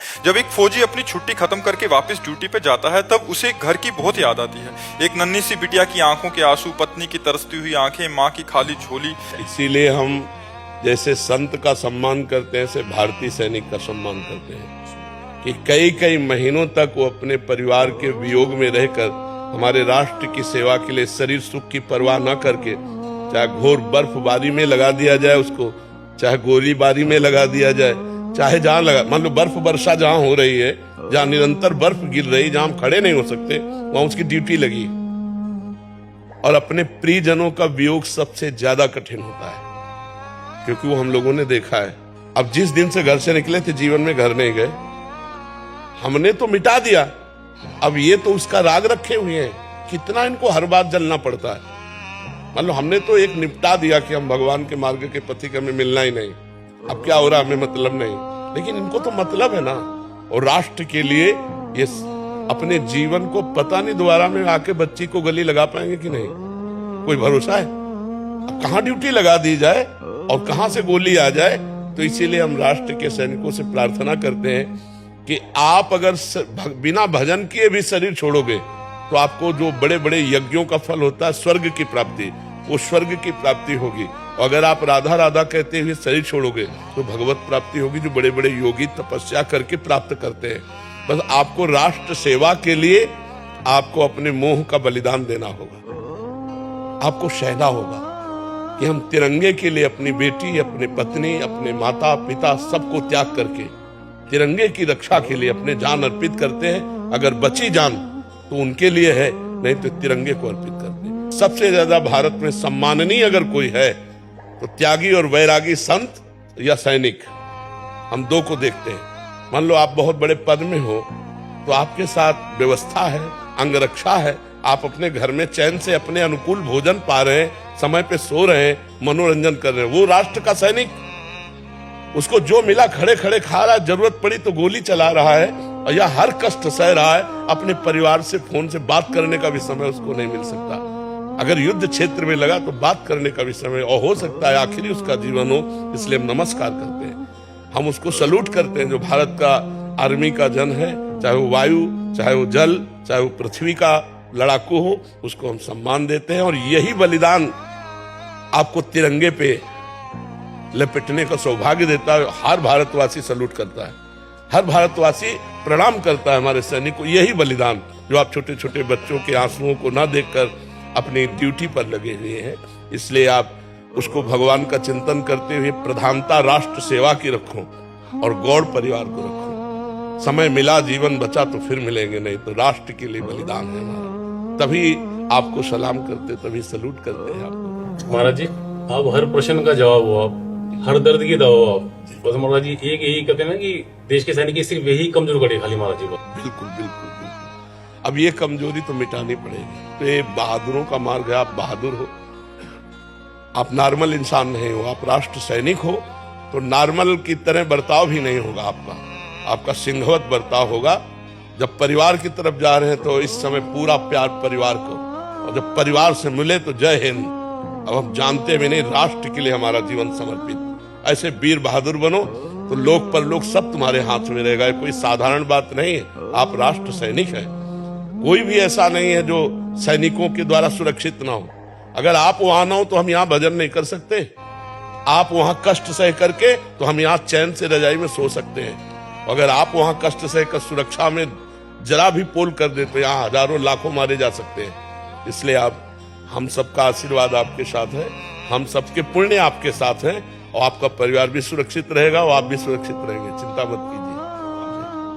जब एक फौजी अपनी छुट्टी खत्म करके वापस ड्यूटी पे जाता है तब उसे घर की बहुत याद आती है। एक नन्ही सी बिटिया की आंखों के आंसू, पत्नी की तरसती हुई आंखें, माँ की खाली झोली। इसीलिए हम जैसे संत का सम्मान करते हैं ऐसे भारतीय सैनिक का सम्मान करते हैं कि कई कई महीनों तक वो अपने परिवार के वियोग में रहकर हमारे राष्ट्र की सेवा के लिए शरीर सुख की परवाह न करके, चाहे घोर बर्फबारी में लगा दिया जाए उसको, चाहे गोलीबारी में लगा दिया जाए, चाहे जहां लगा, मान लो बर्फ वर्षा जहां हो रही है, जहां निरंतर बर्फ गिर रही, जहां हम खड़े नहीं हो सकते, वहां उसकी ड्यूटी लगी। और अपने प्रियजनों का वियोग सबसे ज्यादा कठिन होता है, क्योंकि वो हम लोगों ने देखा है। अब जिस दिन से घर से निकले थे जीवन में घर नहीं गए, हमने तो मिटा दिया, अब ये तो उसका राग रखे हुए हैं, कितना इनको हर बात जलना पड़ता है। मतलब हमने तो एक निपटा दिया कि हम भगवान के मार्ग के पथिक, हमें मिलना ही नहीं, अब क्या हो रहा हमें मतलब नहीं, लेकिन इनको तो मतलब है ना। और राष्ट्र के लिए ये अपने जीवन को पता नहीं दोबारा में आके बच्ची को गली लगा पाएंगे कि नहीं, कोई भरोसा है। अब कहां ड्यूटी लगा दी जाए और कहां से गोली आ जाए। तो इसीलिए हम राष्ट्र के सैनिकों से प्रार्थना करते हैं कि आप अगर बिना भजन किए भी शरीर छोड़ोगे तो आपको जो बड़े बड़े यज्ञों का फल होता है स्वर्ग की प्राप्ति, वो स्वर्ग की प्राप्ति होगी। और अगर आप राधा राधा कहते हुए शरीर छोड़ोगे तो भगवत प्राप्ति होगी, जो बड़े बड़े योगी तपस्या करके प्राप्त करते हैं। बस आपको राष्ट्र सेवा के लिए आपको अपने मोह का बलिदान देना होगा, आपको सहना होगा कि हम तिरंगे के लिए अपनी बेटी, अपनी पत्नी, अपने माता पिता सबको त्याग करके तिरंगे की रक्षा के लिए अपने जान अर्पित करते हैं। अगर बची जान तो उनके लिए है, नहीं तो तिरंगे को अर्पित करते हैं। सबसे ज्यादा भारत में सम्माननीय अगर कोई है तो त्यागी और वैरागी संत या सैनिक, हम दो को देखते हैं। मान लो आप बहुत बड़े पद में हो तो आपके साथ व्यवस्था है, अंगरक्षा है, आप अपने घर में चैन से अपने अनुकूल भोजन पा रहे हैं, समय पे सो रहे हैं, मनोरंजन कर रहे हैं। वो राष्ट्र का सैनिक, उसको जो मिला खड़े खड़े खा रहा है, जरूरत पड़ी तो गोली चला रहा है, और या हर कष्ट सह रहा है। अपने परिवार से फोन से बात करने का भी समय उसको नहीं मिल सकता। अगर युद्ध क्षेत्र में लगा तो बात करने का भी समय, और हो सकता है आखिरी उसका जीवन हो, इसलिए हम नमस्कार करते हैं, हम उसको सल्यूट करते हैं। जो भारत का आर्मी का जन है, चाहे वो वायु, चाहे वो जल, चाहे वो पृथ्वी का लड़ाकू हो, उसको हम सम्मान देते हैं। और यही बलिदान आपको तिरंगे पे लपेटने का सौभाग्य देता है। हर भारतवासी सल्यूट करता है, हर भारतवासी प्रणाम करता है हमारे सैनिक को। यही बलिदान जो आप छोटे छोटे बच्चों के आंसुओं को ना देखकर अपनी ड्यूटी पर लगे हुए हैं, इसलिए आप उसको भगवान का चिंतन करते हुए प्रधानता राष्ट्र सेवा की रखो और गौड़ परिवार को रखो। समय मिला, जीवन बचा तो फिर मिलेंगे, नहीं तो राष्ट्र के लिए बलिदान है हमारा। तभी आपको सलाम करते, तभी सल्यूट करते हैं आपको। महाराज जी, आप हर प्रश्न का जवाब हो, आप हर दर्द की दवा हो आप। बस महाराज जी एक यही कहते हैं ना कि देश के सैनिक की सिर्फ यही कमजोर कड़ी खाली महाराज जी को। बिल्कुल बिल्कुल बिल्कुल। अब ये कमजोरी तो मिटानी पड़ेगी। तो ये बहादुरों का मार्ग है, आप बहादुर हो, आप नॉर्मल इंसान नहीं हो, आप राष्ट्र सैनिक हो तो नॉर्मल की तरह बर्ताव भी नहीं होगा आपका सिंहवत बर्ताव होगा। जब परिवार की तरफ जा रहे हैं तो इस समय पूरा प्यार परिवार को, और जब परिवार से मिले तो जय हिंद। अब हम जानते भी नहीं, राष्ट्र के लिए हमारा जीवन समर्पित। ऐसे वीर बहादुर बनो तो लोक परलोक सब तुम्हारे हाथ में रहेगा। कोई साधारण बात नहीं है, आप राष्ट्र सैनिक हैं। कोई भी ऐसा नहीं है जो सैनिकों के द्वारा सुरक्षित ना हो। अगर आप वहां ना हो तो हम यहाँ भजन नहीं कर सकते, आप वहां कष्ट सह करके तो हम यहाँ चैन से रजाई में सो सकते हैं। अगर आप वहां कष्ट सह कर सुरक्षा में जरा भी पोल कर दे तो यहाँ हजारों लाखों मारे जा सकते हैं। इसलिए आप, हम सबका आशीर्वाद आपके साथ है, हम सबके पुण्य आपके साथ हैं, और आपका परिवार भी सुरक्षित रहेगा और आप भी सुरक्षित रहेंगे, चिंता मत कीजिए।